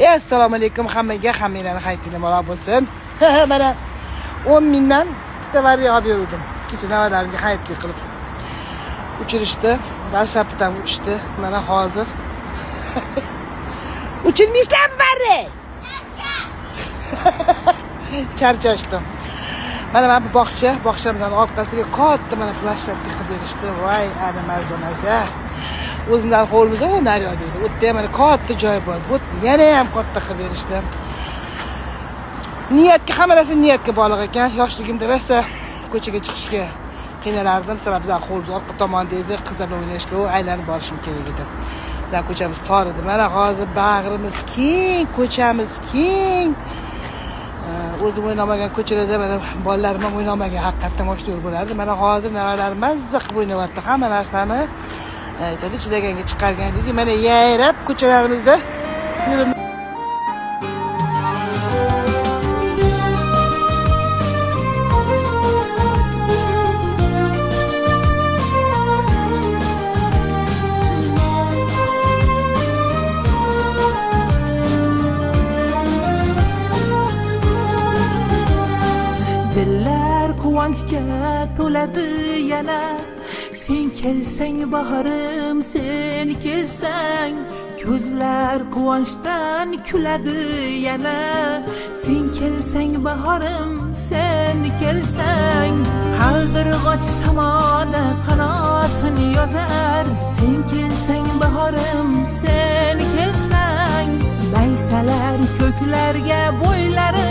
Assalomu alaykum hammaga, hammanglarni xayringiz muborak bo'lsin. Mana 10 mingdan bitta variya olib berdim. Kecha navalarimga xayrli qilib uchirishdi. WhatsAppdan uchdi. Mana hozir uchirmaysizlarmi bari? Charchashdim. Mana bu bog'chamizning orqasiga katta mana flashlarga qilib berishdi. Voy, ana maza. O'zimdan qo'limizda u naryo deydi. U yerda mana katta joy bor. Bu yana ham katta qilib berishdi. Niyatga hammasi niyatga bog'liq ekan. Yoshligimda rosa ko'chaga chiqishga qiynalardim. Sababi bizning qo'limiz orqa tomonda edi. Qizlar bilan o'ynashga aylanib borishim kerak edi. Bizning ko'chamiz tor edi. Mana hozir bag'rimiz keng, ko'chamiz keng. O'zim o'ynamagan ko'chalarda mana bolalarim ham o'ynamagan, haqiqatdan mashhur bo'lardi. Mana hozir navalarim mazza qilib o'ynayapti. Hamma narsani aytadi, chidaganga chiqargan dedi. Mana yayrab ko'chalarimizda yurib Dillar quvonchga to'ladi yana. Sen kelsang bahorim, sen kelsang ko'zlar quvonchdan kuladi yana. Sen kelsang bahorim, sen kelsang qaldirg'och samoda qanotini yozar. Sen kelsang bahorim, sen kelsang maysalar ko'klarga bo'ylari